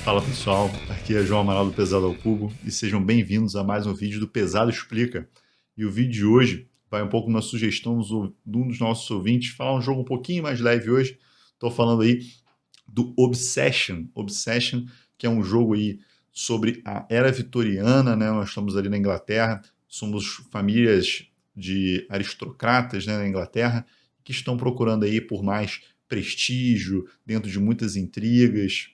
Fala pessoal, aqui é João Amaral do Pesado ao Cubo e sejam bem-vindos a mais um vídeo do Pesado Explica. E o vídeo de hoje vai um pouco na sugestão de um dos nossos ouvintes, falar um jogo um pouquinho mais leve hoje. Estou falando aí do Obsession. Obsession, que é um jogo aí sobre a era vitoriana, né? Nós estamos ali na Inglaterra, somos famílias de aristocratas, né, na Inglaterra, que estão procurando aí por mais prestígio, dentro de muitas intrigas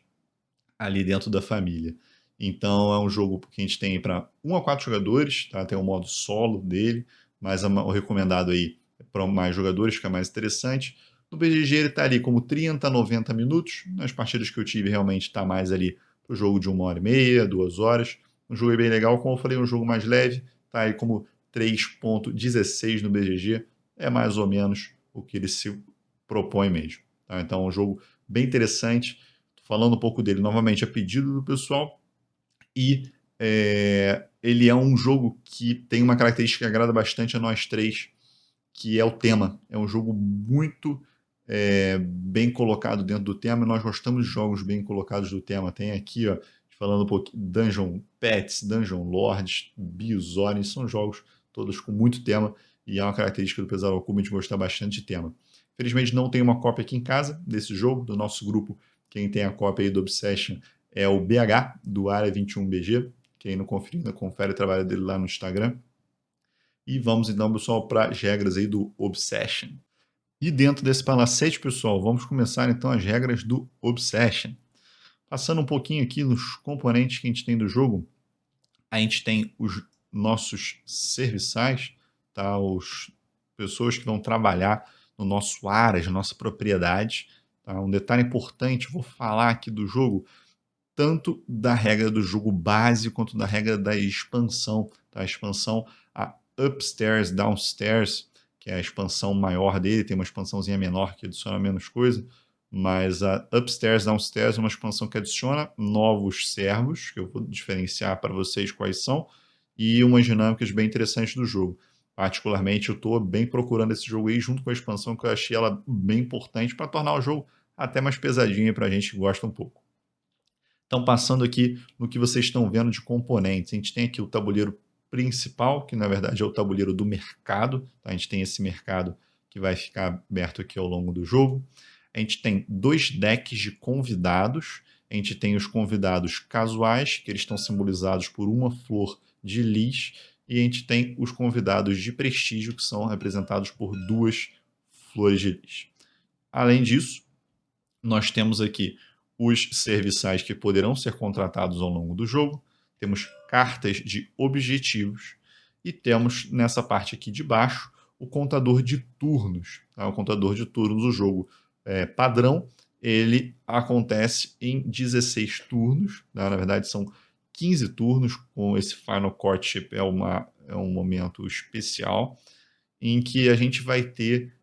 ali dentro da família. Então é um jogo que a gente tem para 1 a 4 jogadores, tá? Tem o modo solo dele, mas o recomendado aí é para mais jogadores, que é mais interessante. No BGG ele está ali como 30 a 90 minutos. Nas partidas que eu tive realmente está mais ali para o jogo de 1 hora e meia, 2 horas. Um jogo bem legal, como eu falei, um jogo mais leve, tá aí como 3,16 no BGG. É mais ou menos o que ele se propõe mesmo. Tá? Então é um jogo bem interessante, falando um pouco dele novamente a pedido do pessoal. E ele é um jogo que tem uma característica que agrada bastante a nós três, que é o tema. É um jogo muito bem colocado dentro do tema, e nós gostamos de jogos bem colocados do tema. Tem aqui, ó, falando um pouquinho, Dungeon Pets, Dungeon Lords, Bizone, são jogos todos com muito tema, e é uma característica do Pesado ao Cubo a gente gostar bastante de tema. Felizmente não tem uma cópia aqui em casa desse jogo, do nosso grupo. Quem tem a cópia aí do Obsession é o BH, do Área 21BG. Quem não conferiu, ainda confere o trabalho dele lá no Instagram. E vamos então, pessoal, para as regras aí do Obsession. E dentro desse palacete, pessoal, vamos começar então as regras do Obsession. Passando um pouquinho aqui nos componentes que a gente tem do jogo, a gente tem os nossos serviçais, tá? As pessoas que vão trabalhar no nosso área, na nossa propriedade. Tá? Um detalhe importante, vou falar aqui do jogo, tanto da regra do jogo base quanto da regra da expansão. Tá? A expansão, a Upstairs, Downstairs, que é a expansão maior dele, tem uma expansãozinha menor que adiciona menos coisa, mas a Upstairs, Downstairs é uma expansão que adiciona novos servos, que eu vou diferenciar para vocês quais são, e umas dinâmicas bem interessantes do jogo. Particularmente, eu estou bem procurando esse jogo aí, junto com a expansão, que eu achei ela bem importante para tornar o jogo até mais pesadinho para a gente que gosta um pouco. Então, passando aqui no que vocês estão vendo de componentes, a gente tem aqui o tabuleiro principal, que na verdade é o tabuleiro do mercado. Tá? A gente tem esse mercado que vai ficar aberto aqui ao longo do jogo. A gente tem 2 decks de convidados. A gente tem os convidados casuais, que eles estão simbolizados por uma flor de lis. E a gente tem os convidados de prestígio, que são representados por 2 flores de lis. Além disso, nós temos aqui os serviçais que poderão ser contratados ao longo do jogo, temos cartas de objetivos e temos nessa parte aqui de baixo o contador de turnos. Tá? O contador de turnos do jogo padrão, ele acontece em 16 turnos, tá? Na verdade são 15 turnos, com esse Final Courtship é um momento especial em que a gente vai ter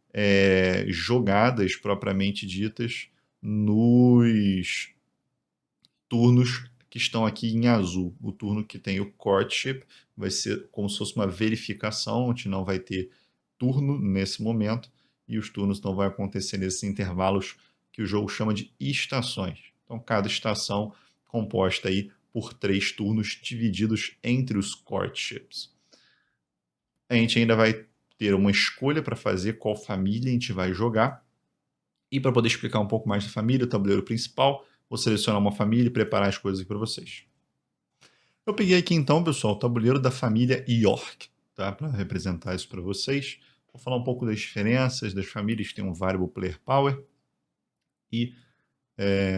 jogadas propriamente ditas nos turnos que estão aqui em azul. O turno que tem o courtship vai ser como se fosse uma verificação, a gente não vai ter turno nesse momento, e os turnos não vão acontecer nesses intervalos que o jogo chama de estações. Então, cada estação composta aí por 3 turnos divididos entre os courtships. A gente ainda vai ter uma escolha para fazer qual família a gente vai jogar. E para poder explicar um pouco mais da família, o tabuleiro principal, vou selecionar uma família e preparar as coisas aqui para vocês. Eu peguei aqui então, pessoal, o tabuleiro da família York, tá? Para representar isso para vocês. Vou falar um pouco das diferenças das famílias que têm um variable player power e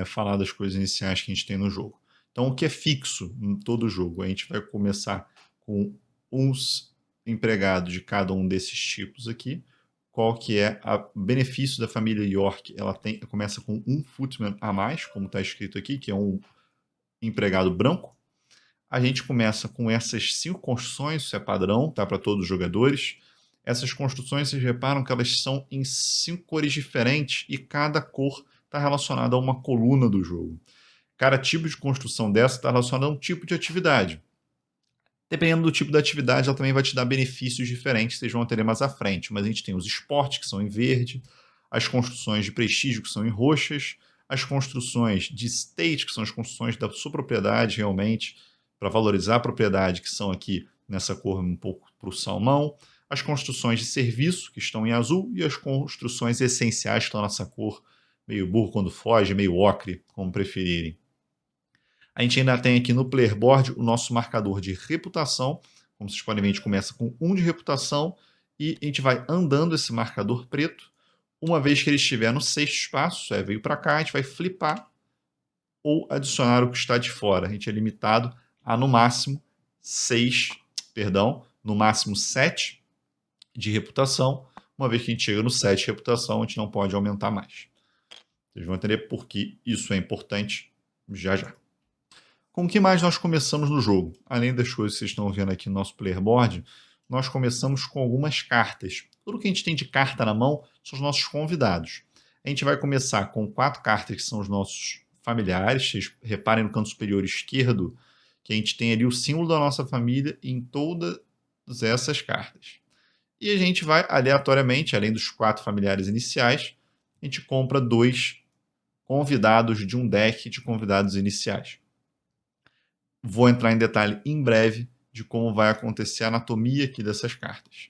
falar das coisas iniciais que a gente tem no jogo. Então, o que é fixo em todo o jogo? A gente vai começar com uns empregados de cada um desses tipos aqui. Qual que é o benefício da família York? Ela começa com um footman a mais, como está escrito aqui, que é um empregado branco. A gente começa com essas 5 construções, isso é padrão, tá, para todos os jogadores. Essas construções, vocês reparam que elas são em 5 cores diferentes e cada cor está relacionada a uma coluna do jogo. Cada tipo de construção dessa está relacionada a um tipo de atividade. Dependendo do tipo da atividade, ela também vai te dar benefícios diferentes, vocês vão ter mais à frente. Mas a gente tem os esportes, que são em verde, as construções de prestígio, que são em roxas, as construções de state, que são as construções da sua propriedade realmente, para valorizar a propriedade, que são aqui nessa cor um pouco para o salmão, as construções de serviço, que estão em azul, e as construções essenciais, que estão nessa cor meio burro quando foge, meio ocre, como preferirem. A gente ainda tem aqui no player board o nosso marcador de reputação. Como vocês podem ver, a gente começa com 1 de reputação e a gente vai andando esse marcador preto. Uma vez que ele estiver no 6º espaço, veio para cá, a gente vai flipar ou adicionar o que está de fora. A gente é limitado a no máximo 7 de reputação. Uma vez que a gente chega no 7 de reputação, a gente não pode aumentar mais. Vocês vão entender por que isso é importante já já. Com o que mais nós começamos no jogo? Além das coisas que vocês estão vendo aqui no nosso player board, nós começamos com algumas cartas. Tudo que a gente tem de carta na mão são os nossos convidados. A gente vai começar com 4 cartas que são os nossos familiares. Vocês reparem no canto superior esquerdo que a gente tem ali o símbolo da nossa família em todas essas cartas. E a gente vai aleatoriamente, além dos 4 familiares iniciais, a gente compra 2 convidados de um deck de convidados iniciais. Vou entrar em detalhe em breve de como vai acontecer a anatomia aqui dessas cartas.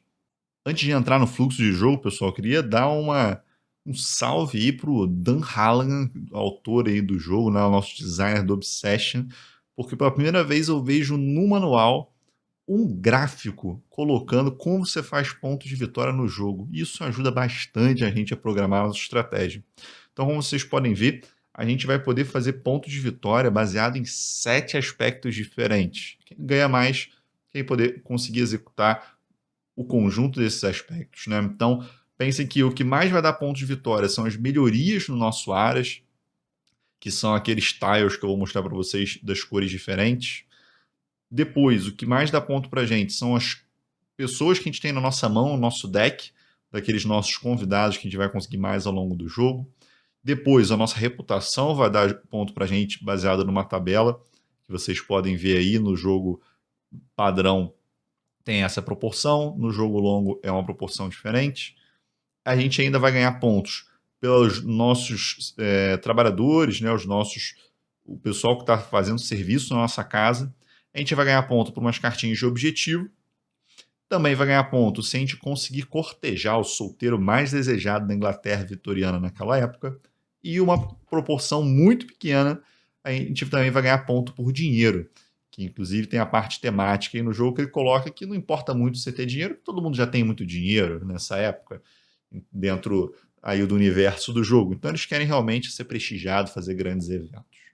Antes de entrar no fluxo de jogo, pessoal, eu queria dar um salve aí pro Dan Halligan, autor aí do jogo, né, o nosso designer do Obsession, porque pela primeira vez eu vejo no manual um gráfico colocando como você faz pontos de vitória no jogo. Isso ajuda bastante a gente a programar a nossa estratégia. Então, como vocês podem ver, a gente vai poder fazer pontos de vitória baseado em 7 aspectos diferentes. Quem ganha mais, quem poder conseguir executar o conjunto desses aspectos, né? Então, pensem que o que mais vai dar pontos de vitória são as melhorias no nosso Aras, que são aqueles tiles que eu vou mostrar para vocês das cores diferentes. Depois, o que mais dá ponto para a gente são as pessoas que a gente tem na nossa mão, no nosso deck, daqueles nossos convidados que a gente vai conseguir mais ao longo do jogo. Depois, a nossa reputação vai dar ponto para a gente baseada numa tabela que vocês podem ver aí no jogo padrão. Tem essa proporção, no jogo longo é uma proporção diferente. A gente ainda vai ganhar pontos pelos nossos trabalhadores, né, o pessoal que está fazendo serviço na nossa casa. A gente vai ganhar ponto por umas cartinhas de objetivo. Também vai ganhar ponto se a gente conseguir cortejar o solteiro mais desejado da Inglaterra vitoriana naquela época. E uma proporção muito pequena, a gente também vai ganhar ponto por dinheiro, que inclusive tem a parte temática aí no jogo que ele coloca que não importa muito você ter dinheiro, porque todo mundo já tem muito dinheiro nessa época, dentro aí do universo do jogo. Então eles querem realmente ser prestigiados, fazer grandes eventos.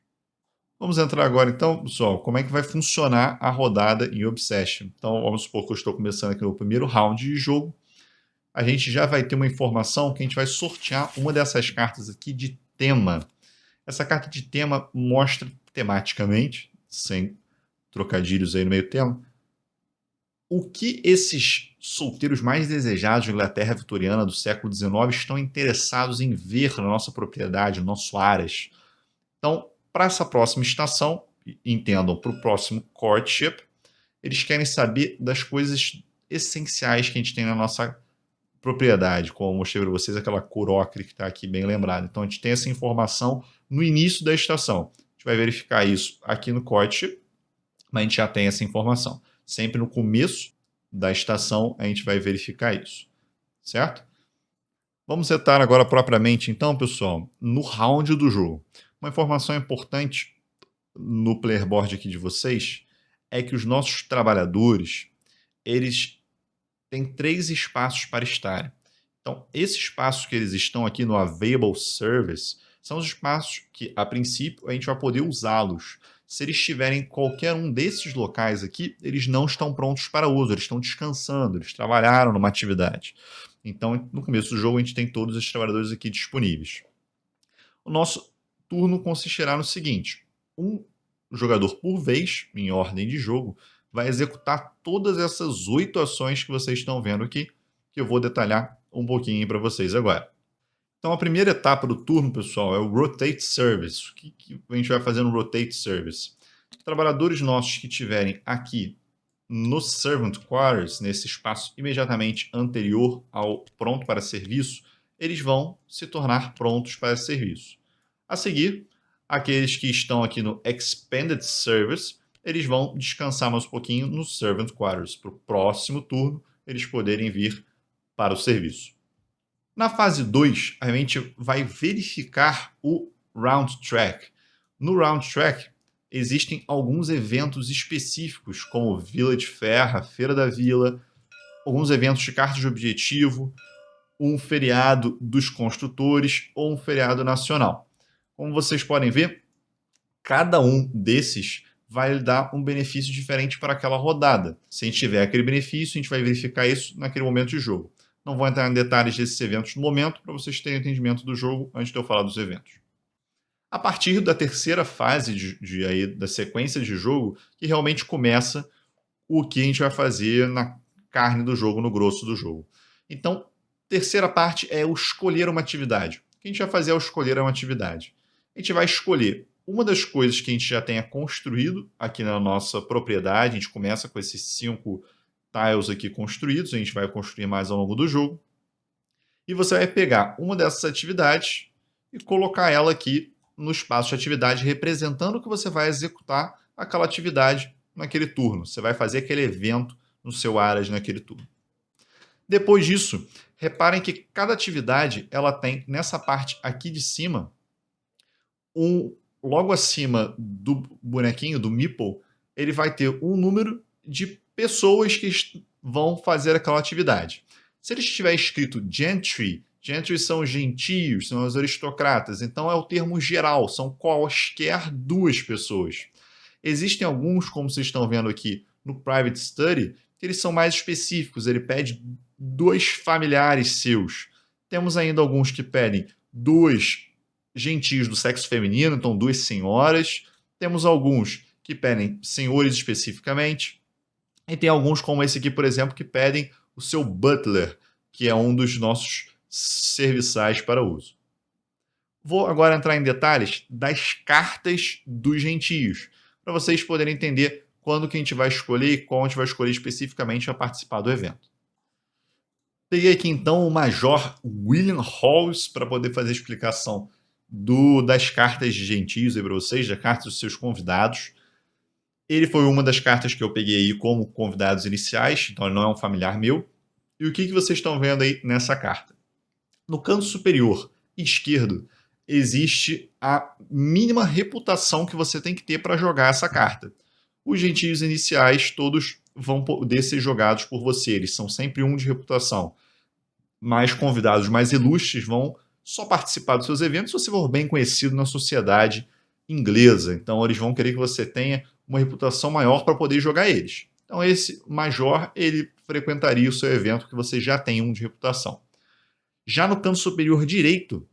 Vamos entrar agora então, pessoal, como é que vai funcionar a rodada em Obsession. Então vamos supor que eu estou começando aqui no primeiro round de jogo. A gente já vai ter uma informação que a gente vai sortear uma dessas cartas aqui de tema. Essa carta de tema mostra tematicamente, sem trocadilhos aí no meio termo, o que esses solteiros mais desejados da Inglaterra vitoriana do século XIX estão interessados em ver na nossa propriedade, no nosso Aras. Então, para essa próxima estação, entendam, para o próximo courtship, eles querem saber das coisas essenciais que a gente tem na nossa propriedade, como eu mostrei para vocês, aquela cor ocre que está aqui bem lembrada. Então, a gente tem essa informação no início da estação. A gente vai verificar isso aqui no courtship, mas a gente já tem essa informação. Sempre no começo da estação, a gente vai verificar isso, certo? Vamos setar agora propriamente, então, pessoal, no round do jogo. Uma informação importante no player board aqui de vocês é que os nossos trabalhadores, eles têm 3 espaços para estarem. Então, esses espaços que eles estão aqui no Available Service são os espaços que, a princípio, a gente vai poder usá-los. Se eles estiverem em qualquer um desses locais aqui, eles não estão prontos para uso, eles estão descansando, eles trabalharam numa atividade. Então, no começo do jogo, a gente tem todos os trabalhadores aqui disponíveis. O nosso turno consistirá no seguinte: um jogador por vez, em ordem de jogo, vai executar todas essas 8 ações que vocês estão vendo aqui, que eu vou detalhar um pouquinho para vocês agora. Então, a primeira etapa do turno, pessoal, é o Rotate Service. O que a gente vai fazer no Rotate Service? Trabalhadores nossos que estiverem aqui no Servant Quarters, nesse espaço imediatamente anterior ao pronto para serviço, eles vão se tornar prontos para serviço. A seguir, aqueles que estão aqui no Expanded Service, eles vão descansar mais um pouquinho no Servant Quarters, para o próximo turno eles poderem vir para o serviço. Na fase 2, a gente vai verificar o Round Track. No Round Track, existem alguns eventos específicos, como Village Fair, a Feira da Vila, alguns eventos de cartas de objetivo, um feriado dos construtores ou um feriado nacional. Como vocês podem ver, cada um desses vai dar um benefício diferente para aquela rodada. Se a gente tiver aquele benefício, a gente vai verificar isso naquele momento de jogo. Não vou entrar em detalhes desses eventos no momento, para vocês terem entendimento do jogo antes de eu falar dos eventos. A partir da terceira fase da sequência de jogo, que realmente começa o que a gente vai fazer na carne do jogo, no grosso do jogo. Então, terceira parte é o escolher uma atividade. O que a gente vai fazer ao escolher uma atividade? A gente vai escolher uma das coisas que a gente já tenha construído aqui na nossa propriedade. A gente começa com esses 5 tiles aqui construídos, a gente vai construir mais ao longo do jogo. E você vai pegar uma dessas atividades e colocar ela aqui no espaço de atividade, representando que você vai executar aquela atividade naquele turno. Você vai fazer aquele evento no seu Aras naquele turno. Depois disso, reparem que cada atividade ela tem, nessa parte aqui de cima, logo acima do bonequinho, do meeple, ele vai ter um número de pessoas que vão fazer aquela atividade. Se ele estiver escrito Gentry, Gentry são gentios, são os aristocratas, então é o termo geral, são quaisquer 2 pessoas. Existem alguns, como vocês estão vendo aqui no Private Study, que eles são mais específicos, ele pede 2 familiares seus. Temos ainda alguns que pedem 2 gentios do sexo feminino, então 2 senhoras. Temos alguns que pedem senhores especificamente. E tem alguns, como esse aqui, por exemplo, que pedem o seu butler, que é um dos nossos serviçais para uso. Vou agora entrar em detalhes das cartas dos gentios, para vocês poderem entender quando que a gente vai escolher e qual a gente vai escolher especificamente para participar do evento. Peguei aqui então o Major William Halls para poder fazer a explicação das cartas de gentios para vocês, das cartas dos seus convidados. Ele foi uma das cartas que eu peguei aí como convidados iniciais, então ele não é um familiar meu. E o que vocês estão vendo aí nessa carta? No canto superior esquerdo, existe a mínima reputação que você tem que ter para jogar essa carta. Os gentios iniciais todos vão poder ser jogados por você, eles são sempre 1 de reputação. Mais convidados mais ilustres vão só participar dos seus eventos se você for bem conhecido na sociedade inglesa. Então eles vão querer que você tenha uma reputação maior para poder jogar eles. Então esse major, ele frequentaria o seu evento que você já tem 1 de reputação. Já no canto superior direito,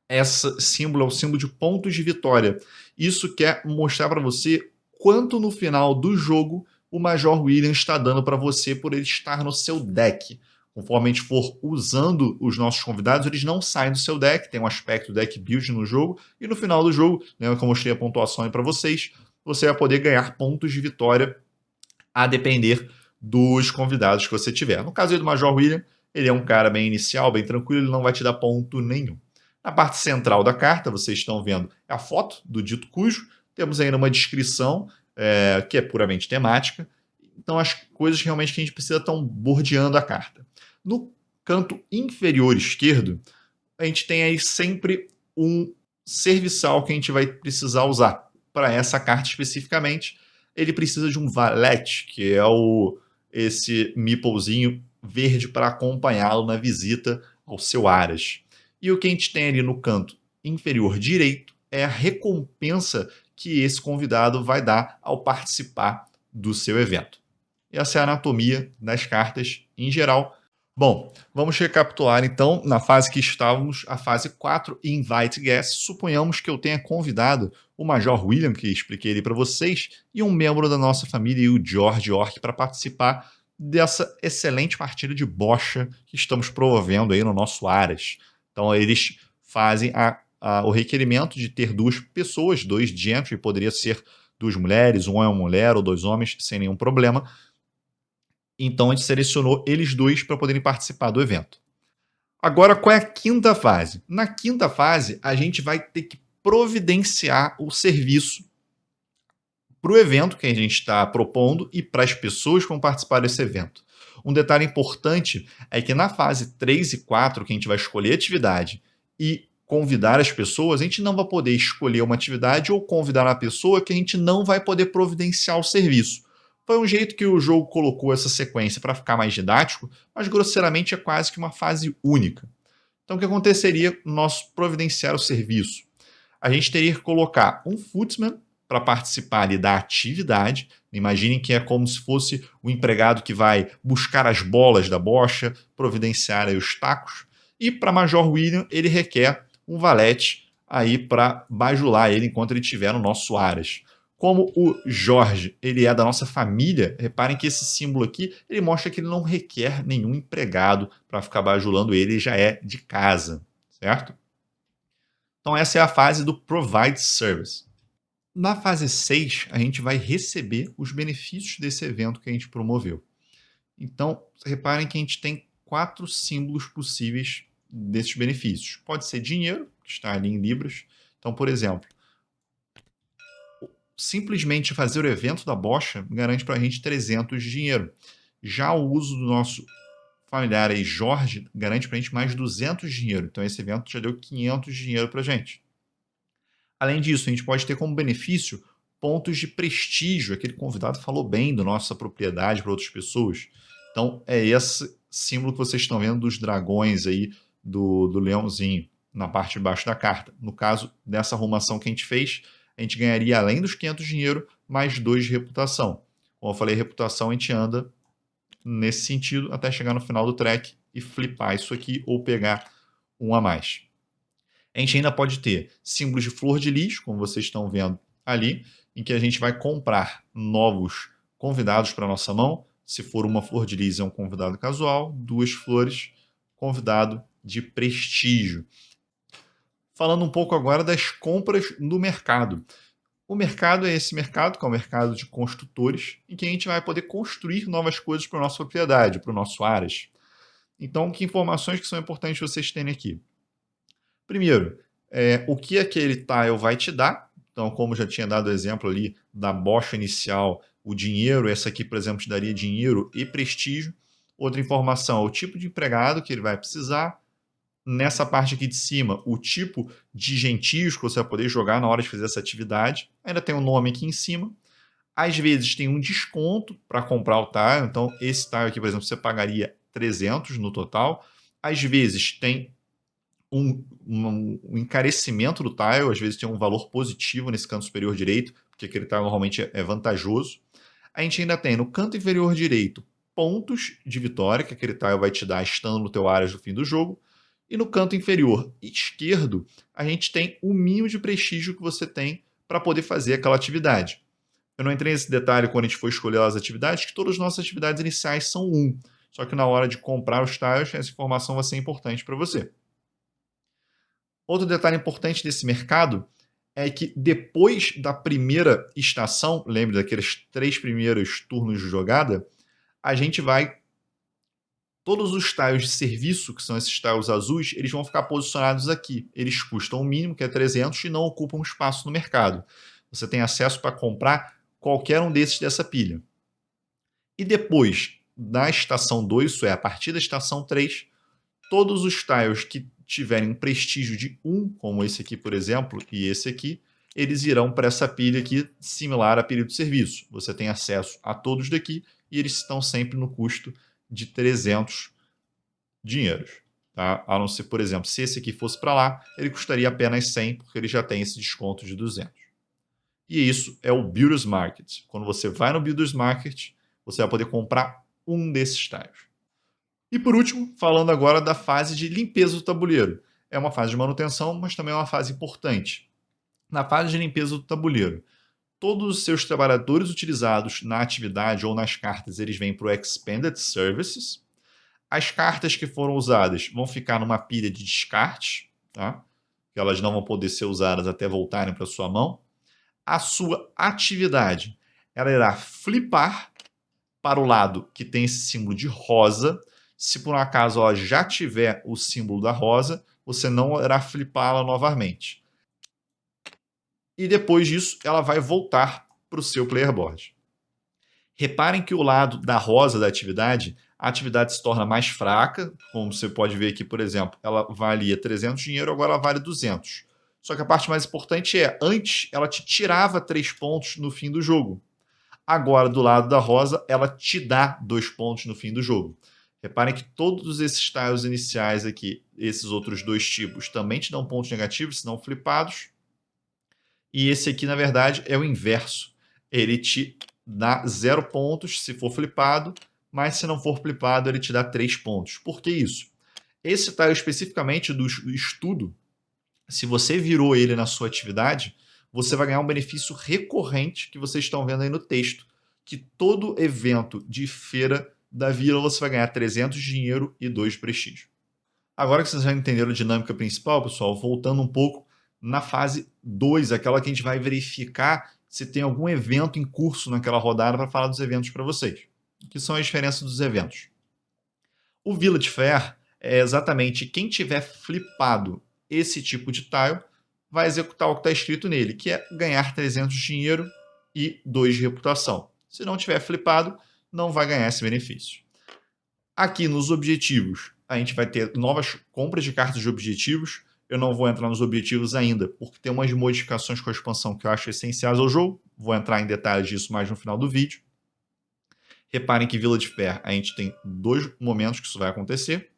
esse símbolo é o símbolo de pontos de vitória. Isso quer mostrar para você quanto no final do jogo o Major William está dando para você por ele estar no seu deck. Conforme a gente for usando os nossos convidados, eles não saem do seu deck, tem um aspecto deck build no jogo, e no final do jogo, lembra que eu mostrei a pontuação aí para vocês, você vai poder ganhar pontos de vitória a depender dos convidados que você tiver. No caso aí do Major William, ele é um cara bem inicial, bem tranquilo, ele não vai te dar ponto nenhum. Na parte central da carta, vocês estão vendo a foto do dito cujo, temos ainda uma descrição que é puramente temática, então as coisas realmente que a gente precisa estão bordeando a carta. No canto inferior esquerdo, a gente tem aí sempre um serviçal que a gente vai precisar usar. Para essa carta especificamente, ele precisa de um valete, que é esse meeplezinho verde para acompanhá-lo na visita ao seu Aras. E o que a gente tem ali no canto inferior direito é a recompensa que esse convidado vai dar ao participar do seu evento. Essa é a anatomia das cartas em geral. Bom, vamos recapitular então na fase que estávamos, a fase 4, Invite Guests. Suponhamos que eu tenha convidado o Major William, que expliquei ali para vocês, e um membro da nossa família, o George Orc, para participar dessa excelente partida de bocha que estamos promovendo aí no nosso Aras. Então eles fazem o requerimento de ter 2 pessoas, 2 gentry, poderia ser 2 mulheres, um é uma mulher ou 2 homens, sem nenhum problema. Então a gente selecionou eles 2 para poderem participar do evento. Agora, qual é a quinta fase? Na quinta fase, a gente vai ter que providenciar o serviço para o evento que a gente está propondo e para as pessoas que vão participar desse evento. Um detalhe importante é que na fase 3 e 4, que a gente vai escolher a atividade e convidar as pessoas, a gente não vai poder escolher uma atividade ou convidar uma pessoa que a gente não vai poder providenciar o serviço. Foi um jeito que o jogo colocou essa sequência para ficar mais didático, mas grosseiramente é quase que uma fase única. Então, o que aconteceria no nosso providenciar o serviço? A gente teria que colocar um footman para participar ali da atividade. Imaginem que é como se fosse o empregado que vai buscar as bolas da bocha, providenciar aí os tacos. E para Major William, ele requer um valete aí para bajular ele enquanto ele estiver no nosso Aras. Como o Jorge, ele é da nossa família, reparem que esse símbolo aqui, ele mostra que ele não requer nenhum empregado para ficar bajulando ele, ele já é de casa, certo? Então essa é a fase do Provide Service. Na fase 6, a gente vai receber os benefícios desse evento que a gente promoveu. Então, reparem que a gente tem 4 símbolos possíveis desses benefícios. Pode ser dinheiro, que está ali em libras. Então, por exemplo, simplesmente fazer o evento da bocha garante para a gente 300 de dinheiro. Já o uso do nosso familiar aí, Jorge, garante para a gente mais 200 de dinheiro. Então, esse evento já deu 500 de dinheiro para a gente. Além disso, a gente pode ter como benefício pontos de prestígio. Aquele convidado falou bem da nossa propriedade para outras pessoas. Então, é esse símbolo que vocês estão vendo dos dragões aí, do leãozinho, na parte de baixo da carta. No caso dessa arrumação que a gente fez, a gente ganharia, além dos 500 de dinheiro, mais 2 de reputação. Como eu falei, reputação a gente anda nesse sentido até chegar no final do track e flipar isso aqui ou pegar um a mais. A gente ainda pode ter símbolos de flor de lis, como vocês estão vendo ali, em que a gente vai comprar novos convidados para a nossa mão. Se for uma flor de lis, é um convidado casual, 2 flores, convidado de prestígio. Falando um pouco agora das compras no mercado. O mercado é esse mercado, que é o mercado de construtores, em que a gente vai poder construir novas coisas para a nossa propriedade, para o nosso Aras. Então, que informações que são importantes vocês terem aqui? Primeiro, o que aquele tile vai te dar. Então, como já tinha dado o exemplo ali da bocha inicial, o dinheiro, essa aqui, por exemplo, te daria dinheiro e prestígio. Outra informação, o tipo de empregado que ele vai precisar. Nessa parte aqui de cima, o tipo de gentios que você vai poder jogar na hora de fazer essa atividade. Ainda tem um nome aqui em cima. Às vezes tem um desconto para comprar o tile. Então, esse tile aqui, por exemplo, você pagaria 300 no total. Às vezes tem um encarecimento do tile, às vezes tem um valor positivo nesse canto superior direito, porque aquele tile normalmente é vantajoso. A gente ainda tem no canto inferior direito pontos de vitória, que aquele tile vai te dar estando no teu área do fim do jogo. E no canto inferior esquerdo, a gente tem o mínimo de prestígio que você tem para poder fazer aquela atividade. Eu não entrei nesse detalhe quando a gente for escolher as atividades, que todas as nossas atividades iniciais são 1. Só que na hora de comprar os tiles, essa informação vai ser importante para você. Outro detalhe importante desse mercado é que depois da primeira estação, lembre daqueles 3 primeiros turnos de jogada, a gente vai... Todos os tiles de serviço, que são esses tiles azuis, eles vão ficar posicionados aqui. Eles custam o mínimo, que é 300, e não ocupam espaço no mercado. Você tem acesso para comprar qualquer um desses dessa pilha. E depois da estação 2, isso é, a partir da estação 3, todos os tiles que tiverem um prestígio de 1, como esse aqui, por exemplo, e esse aqui, eles irão para essa pilha aqui, similar à pilha do serviço. Você tem acesso a todos daqui e eles estão sempre no custo de 300 dinheiros. Tá? A não ser, por exemplo, se esse aqui fosse para lá, ele custaria apenas 100, porque ele já tem esse desconto de 200. E isso é o Builder's Market. Quando você vai no Builder's Market, você vai poder comprar um desses tiles. E por último, falando agora da fase de limpeza do tabuleiro. É uma fase de manutenção, mas também é uma fase importante. Na fase de limpeza do tabuleiro, todos os seus trabalhadores utilizados na atividade ou nas cartas, eles vêm para o Expanded Services. As cartas que foram usadas vão ficar numa pilha de descarte, tá? Que elas não vão poder ser usadas até voltarem para sua mão. A sua atividade, ela irá flipar para o lado que tem esse símbolo de rosa. Se por um acaso ela já tiver o símbolo da rosa, você não irá flipá-la novamente. e depois disso ela vai voltar para o seu player board. Reparem que o lado da rosa da atividade, a atividade se torna mais fraca, como você pode ver aqui, por exemplo, ela valia 300 dinheiro, agora ela vale 200. Só que a parte mais importante é, antes ela te tirava 3 pontos no fim do jogo. Agora, do lado da rosa, ela te dá 2 pontos no fim do jogo. Reparem que todos esses tiles iniciais aqui, esses outros dois tipos, também te dão pontos negativos, se não flipados. E esse aqui, na verdade, é o inverso. Ele te dá 0 pontos se for flipado, mas se não for flipado, ele te dá 3 pontos. Por que isso? Esse tile especificamente do estudo, se você virou ele na sua atividade, você vai ganhar um benefício recorrente que vocês estão vendo aí no texto, que todo evento de feira da vila você vai ganhar 300 de dinheiro e 2 de prestígio. Agora que vocês já entenderam a dinâmica principal, pessoal, voltando um pouco na fase 2, aquela que a gente vai verificar se tem algum evento em curso naquela rodada para falar dos eventos para vocês. O que são as diferenças dos eventos? O Village Fair é exatamente quem tiver flipado esse tipo de tile vai executar o que está escrito nele, que é ganhar 300 de dinheiro e 2 de reputação. Se não tiver flipado, não vai ganhar esse benefício. Aqui nos objetivos, a gente vai ter novas compras de cartas de objetivos. Eu não vou entrar nos objetivos ainda, porque tem umas modificações com a expansão que eu acho essenciais ao jogo. Vou entrar em detalhes disso mais no final do vídeo. Reparem que Village Fair, a gente tem 2 momentos que isso vai acontecer.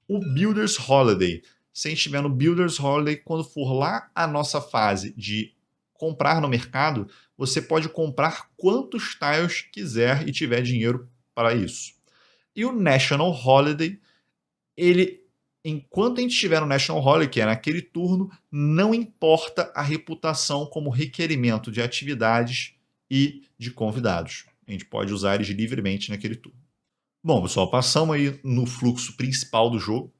O Builder's Holiday. Se a gente estiver no Builder's Holiday, quando for lá a nossa fase de comprar no mercado, você pode comprar quantos tiles quiser e tiver dinheiro para isso. E o National Holiday, ele, enquanto a gente estiver no National Holiday, que é naquele turno, não importa a reputação como requerimento de atividades e de convidados. A gente pode usar eles livremente naquele turno. Bom, pessoal, passamos aí no fluxo principal do jogo.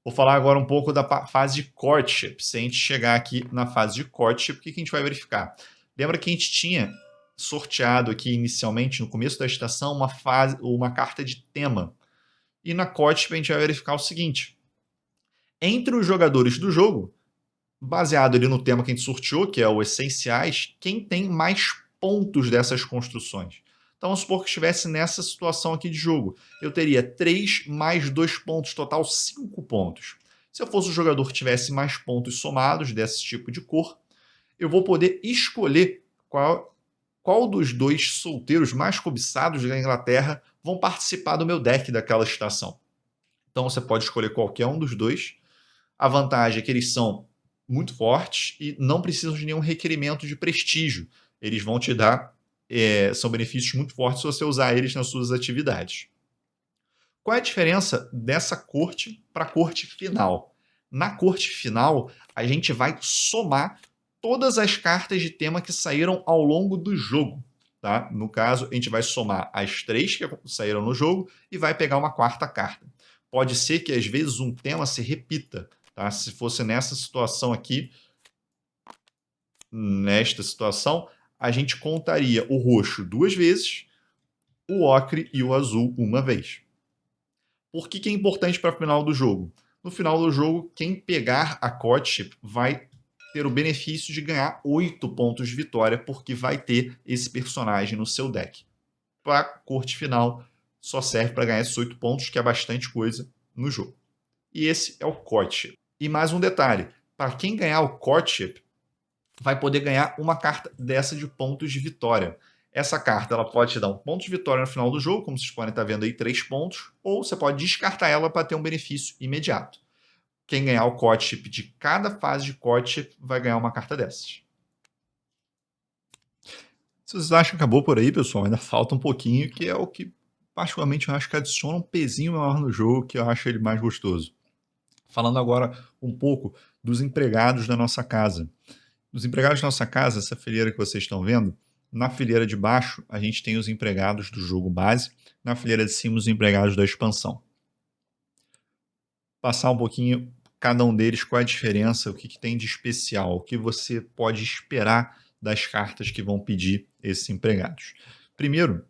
Vou falar agora um pouco da fase de courtship. Se a gente chegar aqui na fase de courtship, o que a gente vai verificar? Lembra que a gente tinha sorteado aqui inicialmente, no começo da estação, uma carta de tema. E na courtship a gente vai verificar o seguinte. Entre os jogadores do jogo, baseado ali no tema que a gente sorteou, que é o essenciais, quem tem mais pontos dessas construções? Então, vamos supor que estivesse nessa situação aqui de jogo. Eu teria 3 mais 2 pontos, total 5 pontos. Se eu fosse o jogador que tivesse mais pontos somados desse tipo de cor, eu vou poder escolher qual dos 2 solteiros mais cobiçados da Inglaterra vão participar do meu deck daquela estação. Então, você pode escolher qualquer um dos 2. A vantagem é que eles são muito fortes e não precisam de nenhum requerimento de prestígio. Eles vão te dar são benefícios muito fortes se você usar eles nas suas atividades. Qual é a diferença dessa corte para a corte final? Na corte final, a gente vai somar todas as cartas de tema que saíram ao longo do jogo. Tá? No caso, a gente vai somar as 3 que saíram no jogo e vai pegar uma 4ª carta. Pode ser que, às vezes, um tema se repita. Tá? Se fosse nessa situação aqui, nesta situação, a gente contaria o roxo 2 vezes, o ocre e o azul uma vez. Por que é importante para o final do jogo? No final do jogo, quem pegar a courtship vai ter o benefício de ganhar 8 pontos de vitória, porque vai ter esse personagem no seu deck. Para a corte final, só serve para ganhar esses 8 pontos, que é bastante coisa no jogo. E esse é o courtship. E mais um detalhe, para quem ganhar o courtship, vai poder ganhar uma carta dessa de pontos de vitória. Essa carta ela pode te dar um ponto de vitória no final do jogo, como vocês podem estar vendo aí, 3 pontos, ou você pode descartar ela para ter um benefício imediato. Quem ganhar o courtship de cada fase de courtship vai ganhar uma carta dessas. Se vocês acham que acabou por aí, pessoal, ainda falta um pouquinho, que é o que particularmente eu acho que adiciona um pezinho maior no jogo, que eu acho ele mais gostoso. Falando agora um pouco dos empregados da nossa casa. Os empregados da nossa casa, essa fileira que vocês estão vendo, na fileira de baixo a gente tem os empregados do jogo base, na fileira de cima os empregados da expansão. Passar um pouquinho cada um deles, qual é a diferença, o que tem de especial, o que você pode esperar das cartas que vão pedir esses empregados. Primeiro,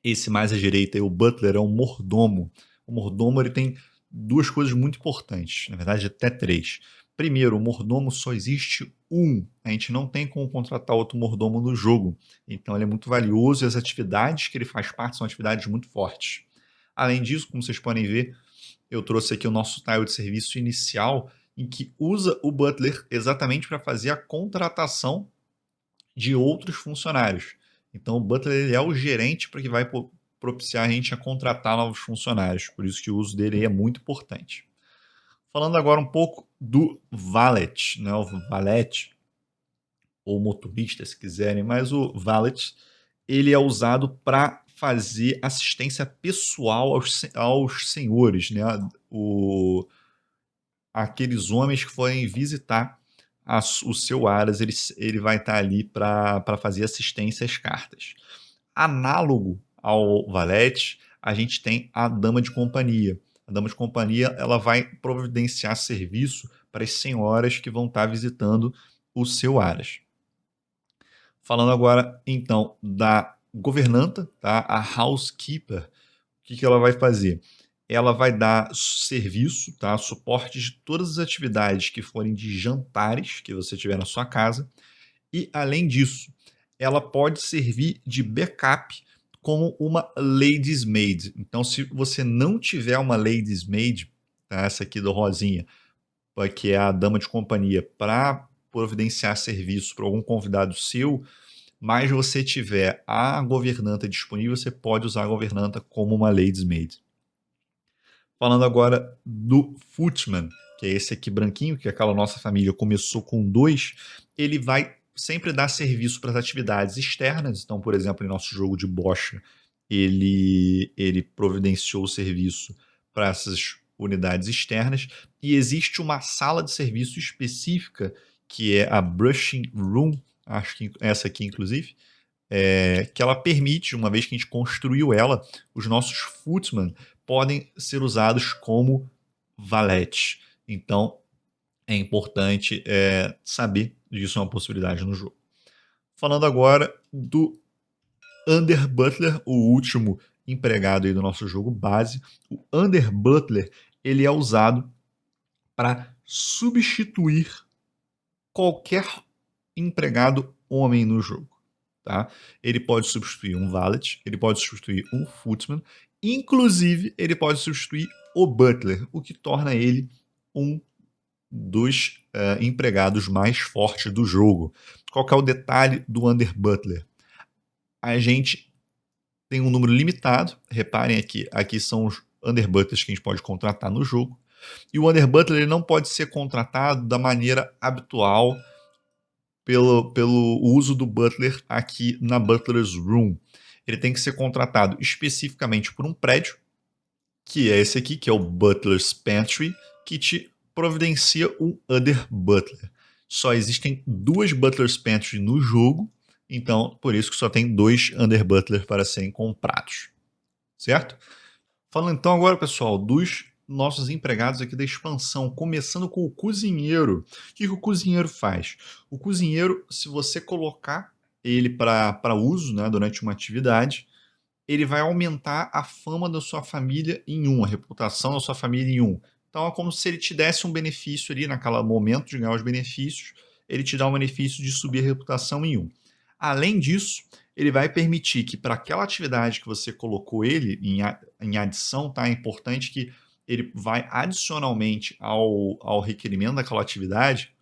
esse mais à direita, o Butler, é um mordomo. O mordomo ele tem 2 coisas muito importantes, na verdade até 3. Primeiro, o mordomo só existe um. A gente não tem como contratar outro mordomo no jogo. Então ele é muito valioso e as atividades que ele faz parte são atividades muito fortes. Além disso, como vocês podem ver, eu trouxe aqui o nosso tile de serviço inicial, em que usa o Butler exatamente para fazer a contratação de outros funcionários. Então o Butler ele é o gerente para que vai propiciar a gente a contratar novos funcionários. Por isso que o uso dele é muito importante. Falando agora um pouco do valet, né? O valet, ou motorista, se quiserem, mas o valet, ele é usado para fazer assistência pessoal aos senhores, né? Aqueles homens que forem visitar o seu Aras, ele vai estar ali para fazer assistência às cartas. Análogo ao valete, a gente tem a dama de companhia. A dama de companhia ela vai providenciar serviço para as senhoras que vão estar visitando o seu Aras. Falando agora, então, da governanta, tá? A housekeeper, o que ela vai fazer? Ela vai dar serviço, tá? Suporte de todas as atividades que forem de jantares que você tiver na sua casa. E, além disso, ela pode servir de backup como uma ladies maid. Então, se você não tiver uma ladies maid, tá? Essa aqui do rosinha, que é a dama de companhia, para providenciar serviço para algum convidado seu, mas você tiver a governanta disponível, você pode usar a governanta como uma ladies maid. Falando agora do footman, que é esse aqui branquinho, que aquela nossa família começou com 2, ele vai sempre dar serviço para as atividades externas. Então, por exemplo, em nosso jogo de bocha, ele providenciou o serviço para essas unidades externas. E existe uma sala de serviço específica, que é a Brushing Room, acho que essa aqui, inclusive, que ela permite, uma vez que a gente construiu ela, os nossos footmen podem ser usados como valete. Então, é importante saber disso, é uma possibilidade no jogo. Falando agora do Under Butler, o último empregado aí do nosso jogo base. O Under Butler, ele é usado para substituir qualquer empregado homem no jogo. Tá? Ele pode substituir um valet, ele pode substituir um footman, inclusive ele pode substituir o butler, o que torna ele um dos empregados mais fortes do jogo. Qual que é o detalhe do Under Butler? A gente tem um número limitado, reparem aqui são os Under Butlers que a gente pode contratar no jogo, e o Under Butler ele não pode ser contratado da maneira habitual pelo uso do Butler aqui na Butler's Room. Ele tem que ser contratado especificamente por um prédio, que é esse aqui, que é o Butler's Pantry, que te providencia um Under Butler. Só existem 2 Butler's Pantry no jogo, então por isso que só tem 2 Under Butler para serem comprados. Certo? Falando então agora, pessoal, dos nossos empregados aqui da expansão, começando com o cozinheiro. O que o cozinheiro faz? O cozinheiro, se você colocar ele para uso, né, durante uma atividade, ele vai aumentar a fama da sua família em 1, a reputação da sua família em 1. Então é como se ele te desse um benefício ali, naquele momento de ganhar os benefícios, ele te dá um benefício de subir a reputação em 1. Além disso, ele vai permitir que para aquela atividade que você colocou ele em adição, tá? É importante que ele vai adicionalmente ao requerimento daquela atividade,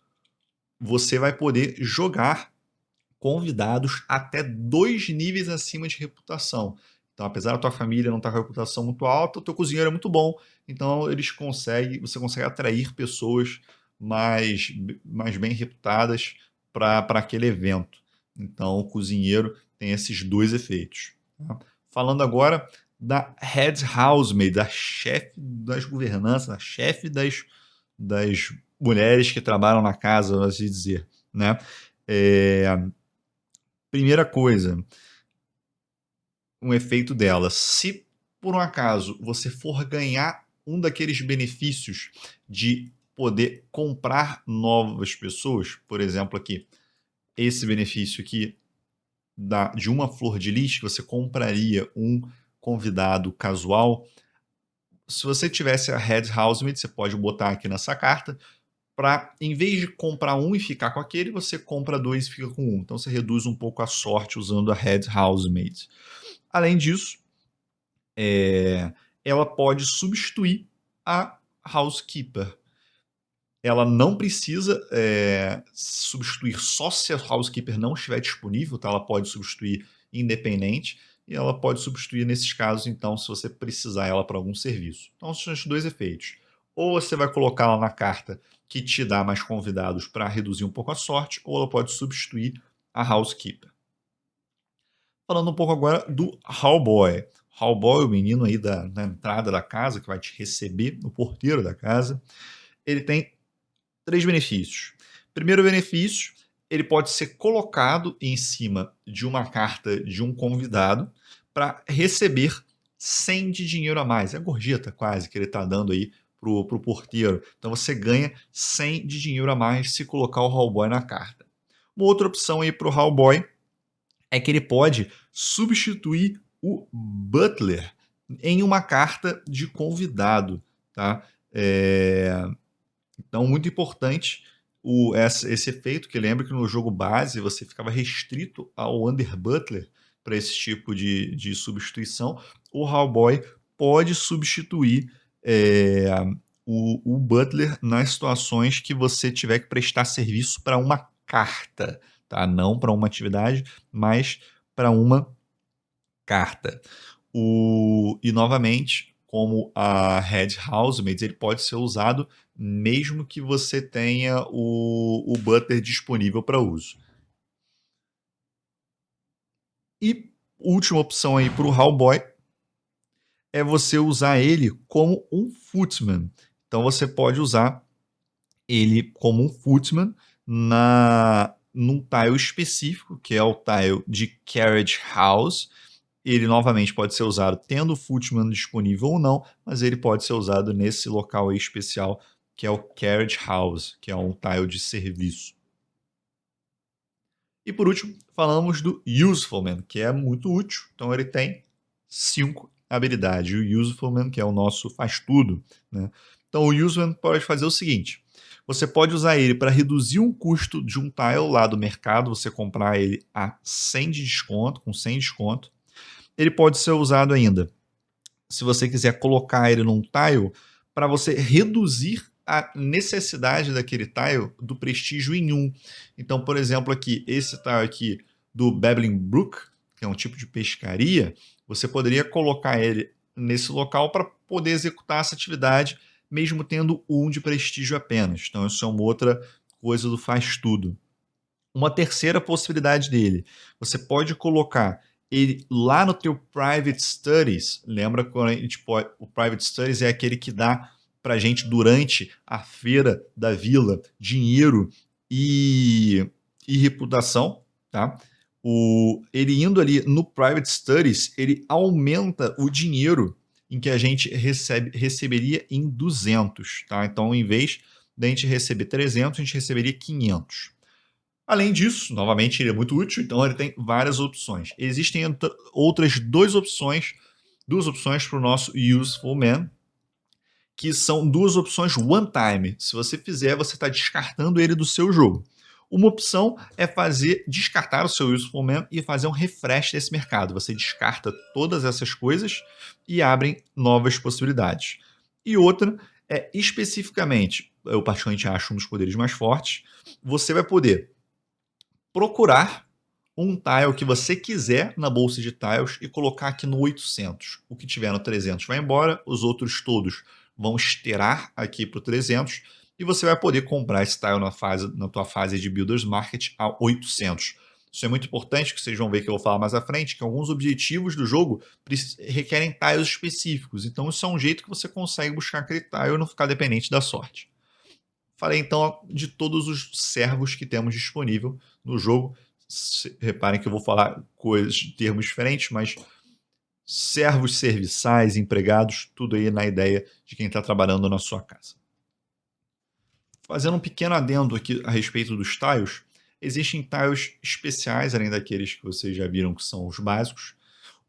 você vai poder jogar convidados até 2 níveis acima de reputação. Então, apesar da tua família não estar com a reputação muito alta, o teu cozinheiro é muito bom, então você consegue atrair pessoas mais bem reputadas para aquele evento. Então, o cozinheiro tem esses 2 efeitos. Tá? Falando agora da Head Housemaid, da chefe das governanças, da chefe das mulheres que trabalham na casa, vamos assim dizer. Né? Primeira coisa, um efeito dela. Se por um acaso você for ganhar um daqueles benefícios de poder comprar novas pessoas, por exemplo aqui, esse benefício aqui de uma flor de lis, você compraria um convidado casual. Se você tivesse a Head Housemaid, você pode botar aqui nessa carta, para, em vez de comprar um e ficar com aquele, você compra dois e fica com um. Então você reduz um pouco a sorte usando a Head Housemaid. Além disso, ela pode substituir a Housekeeper. Ela não precisa substituir só se a Housekeeper não estiver disponível, tá? Ela pode substituir independente e ela pode substituir nesses casos, então, se você precisar ela para algum serviço. Então, são os dois efeitos. Ou você vai colocar ela na carta que te dá mais convidados para reduzir um pouco a sorte, ou ela pode substituir a Housekeeper. Falando um pouco agora do Hallboy. Hallboy, o menino aí na entrada da casa, que vai te receber, o porteiro da casa. Ele tem 3 benefícios. Primeiro benefício, ele pode ser colocado em cima de uma carta de um convidado para receber 100 de dinheiro a mais. É a gorjeta quase que ele está dando aí pro porteiro. Então você ganha 100 de dinheiro a mais se colocar o Hallboy na carta. Uma outra opção aí para o Hallboy é que ele pode substituir o Butler em uma carta de convidado, tá? Então, muito importante esse efeito, que lembra que no jogo base você ficava restrito ao Under Butler para esse tipo de substituição. O Hallboy pode substituir o Butler nas situações que você tiver que prestar serviço para uma carta, tá? Não para uma atividade, mas para uma carta. E novamente, como a Head Housemaid, ele pode ser usado mesmo que você tenha o Butler disponível para uso. E última opção aí para o Hallboy é você usar ele como um footman. Então você pode usar ele como um footman num tile específico, que é o tile de Carriage House. Ele novamente pode ser usado tendo o footman disponível ou não, mas ele pode ser usado nesse local aí especial, que é o Carriage House, que é um tile de serviço. E por último, falamos do Usefulman, que é muito útil. Então ele tem 5 habilidades. O Usefulman, que é o nosso faz tudo, né? Então o Usefulman pode fazer o seguinte: você pode usar ele para reduzir um custo de um tile lá do mercado, você comprar ele a 100 de desconto, com 100 de desconto. Ele pode ser usado ainda, se você quiser colocar ele num tile, para você reduzir a necessidade daquele tile do prestígio em 1. Então, por exemplo, aqui, esse tile aqui do Babbling Brook, que é um tipo de pescaria, você poderia colocar ele nesse local para poder executar essa atividade, mesmo tendo 1 de prestígio apenas. Então, isso é uma outra coisa do faz tudo. Uma terceira possibilidade dele, você pode colocar ele lá no teu Private Studies. Lembra quando a gente pode, o Private Studies é aquele que dá para gente durante a feira da vila dinheiro e reputação, tá? Ele indo ali no Private Studies, ele aumenta o dinheiro em que a gente receberia em 200, tá? Então, em vez da gente receber 300, a gente receberia 500. Além disso, novamente, ele é muito útil, então ele tem várias opções. Existem outras duas opções para o nosso Useful Man, que são duas opções one time. Se você fizer, você está descartando ele do seu jogo. Uma opção é descartar o seu Useful Man e fazer um refresh desse mercado. Você descarta todas essas coisas e abrem novas possibilidades. E outra é especificamente, eu particularmente acho um dos poderes mais fortes, você vai poder procurar um tile que você quiser na bolsa de tiles e colocar aqui no 800. O que tiver no 300 vai embora, os outros todos vão esteirar aqui para o 300 e você vai poder comprar esse tile na tua fase de Builders Market a 800. Isso é muito importante, que vocês vão ver que eu vou falar mais à frente, que alguns objetivos do jogo requerem tiles específicos. Então isso é um jeito que você consegue buscar aquele tile e não ficar dependente da sorte. Falei então de todos os servos que temos disponível no jogo. Reparem que eu vou falar termos diferentes, mas servos, serviçais, empregados, tudo aí na ideia de quem está trabalhando na sua casa. Fazendo um pequeno adendo aqui a respeito dos tiles, existem tiles especiais, além daqueles que vocês já viram que são os básicos.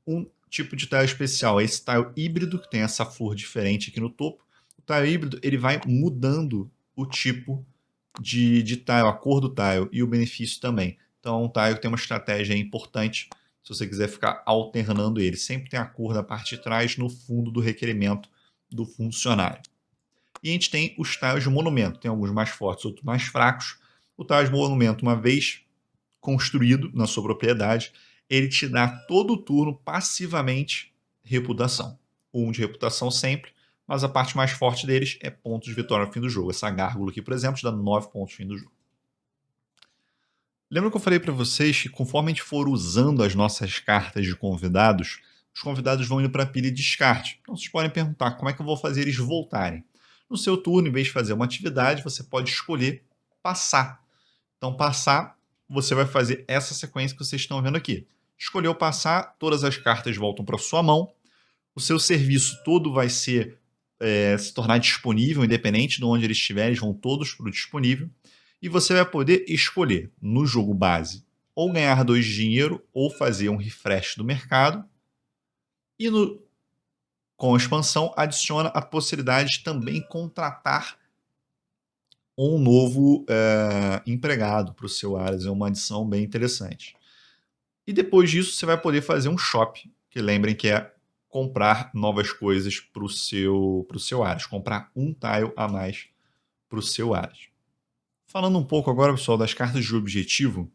Um tipo de tile especial é esse tile híbrido, que tem essa flor diferente aqui no topo. O tile híbrido ele vai mudando o tipo de tile, a cor do tile e o benefício também. Então, o tile tem uma estratégia importante se você quiser ficar alternando ele. Sempre tem a cor da parte de trás no fundo do requerimento do funcionário. E a gente tem os tiles de monumento. Tem alguns mais fortes, outros mais fracos. O tile de monumento, uma vez construído na sua propriedade, ele te dá todo o turno passivamente reputação. 1 de reputação sempre, mas a parte mais forte deles é pontos de vitória no fim do jogo. Essa gárgula aqui, por exemplo, te dá 9 pontos no fim do jogo. Lembra que eu falei para vocês que conforme a gente for usando as nossas cartas de convidados, os convidados vão indo para a pilha de descarte. Então vocês podem perguntar como é que eu vou fazer eles voltarem. No seu turno, em vez de fazer uma atividade, você pode escolher passar. Então passar, você vai fazer essa sequência que vocês estão vendo aqui. Escolheu passar, todas as cartas voltam para sua mão. O seu serviço todo vai se tornar disponível, independente de onde eles estiverem, eles vão todos para o disponível. E você vai poder escolher no jogo base ou ganhar 2 de dinheiro ou fazer um refresh do mercado. E com a expansão adiciona a possibilidade de também contratar um novo empregado para o seu Ares. É uma adição bem interessante. E depois disso você vai poder fazer um shop, que lembrem que é comprar novas coisas para o seu Ares, comprar um tile a mais para o seu Ares. Falando um pouco agora, pessoal, das cartas de objetivo,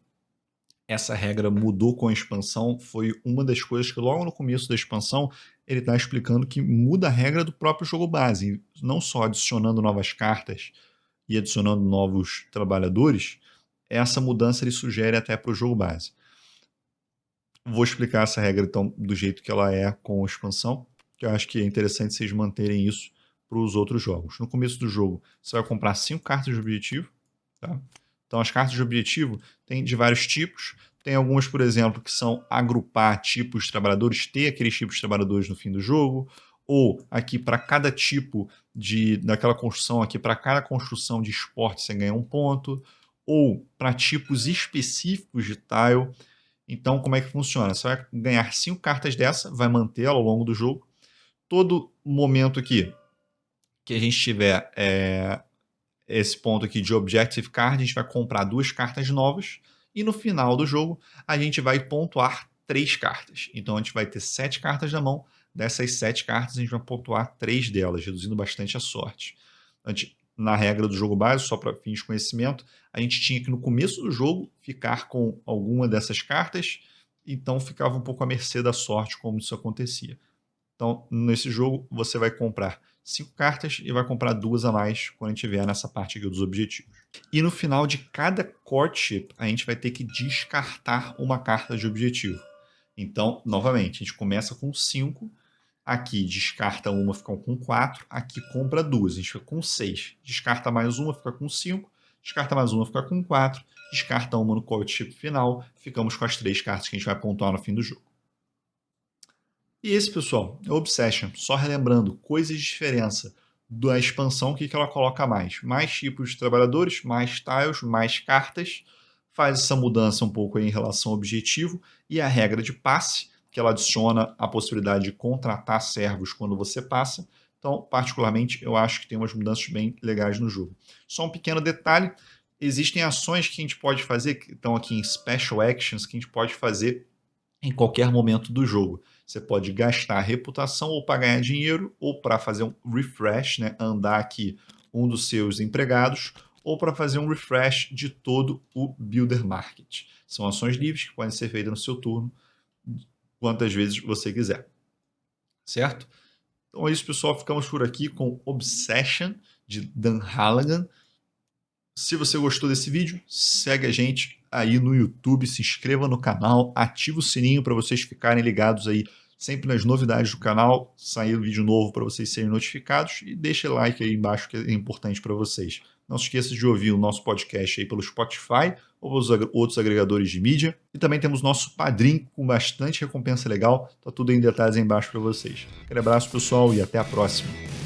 essa regra mudou com a expansão, foi uma das coisas que logo no começo da expansão ele está explicando que muda a regra do próprio jogo base, não só adicionando novas cartas e adicionando novos trabalhadores, essa mudança ele sugere até para o jogo base. Vou explicar essa regra então do jeito que ela é com a expansão, que eu acho que é interessante vocês manterem isso para os outros jogos. No começo do jogo, você vai comprar 5 cartas de objetivo. Tá? Então, as cartas de objetivo tem de vários tipos. Tem algumas, por exemplo, que são agrupar tipos de trabalhadores, ter aqueles tipos de trabalhadores no fim do jogo. Ou aqui, para cada tipo daquela construção, aqui para cada construção de esporte você ganha 1 ponto. Ou para tipos específicos de tile. Então, como é que funciona? Você vai ganhar 5 cartas dessa, vai manter ao longo do jogo. Todo momento aqui que a gente tiver esse ponto aqui de Objective Card, a gente vai comprar 2 cartas novas e no final do jogo a gente vai pontuar 3 cartas. Então a gente vai ter 7 cartas na mão, dessas 7 cartas a gente vai pontuar 3 delas, reduzindo bastante a sorte. Na regra do jogo base, só para fins de conhecimento, a gente tinha que no começo do jogo ficar com alguma dessas cartas, então ficava um pouco à mercê da sorte como isso acontecia. Então, nesse jogo, você vai comprar 5 cartas e vai comprar 2 a mais quando a gente vier nessa parte aqui dos objetivos. E no final de cada courtship, a gente vai ter que descartar uma carta de objetivo. Então, novamente, a gente começa com 5, aqui descarta uma, fica com 4, aqui compra 2, a gente fica com 6. Descarta mais uma, fica com 5, descarta mais uma, fica com 4, descarta uma no courtship final, ficamos com as 3 cartas que a gente vai pontuar no fim do jogo. E esse, pessoal, é o Obsession. Só relembrando, coisas de diferença da expansão, o que ela coloca mais? Mais tipos de trabalhadores, mais tiles, mais cartas. Faz essa mudança um pouco aí em relação ao objetivo. E a regra de passe, que ela adiciona a possibilidade de contratar servos quando você passa. Então, particularmente, eu acho que tem umas mudanças bem legais no jogo. Só um pequeno detalhe, existem ações que a gente pode fazer, que estão aqui em Special Actions, que a gente pode fazer em qualquer momento do jogo. Você pode gastar reputação ou para ganhar dinheiro, ou para fazer um refresh, né? Andar aqui um dos seus empregados, ou para fazer um refresh de todo o Builder Market. São ações livres que podem ser feitas no seu turno, quantas vezes você quiser. Certo? Então é isso, pessoal. Ficamos por aqui com Obsession, de Dan Halligan. Se você gostou desse vídeo, segue a gente aí no YouTube, se inscreva no canal, ativa o sininho para vocês ficarem ligados aí sempre nas novidades do canal, sair vídeo novo para vocês serem notificados e deixa like aí embaixo que é importante para vocês. Não se esqueça de ouvir o nosso podcast aí pelo Spotify ou pelos outros agregadores de mídia. E também temos nosso Padrim com bastante recompensa legal. Tá tudo aí em detalhes aí embaixo para vocês. Aquele abraço, pessoal, e até a próxima.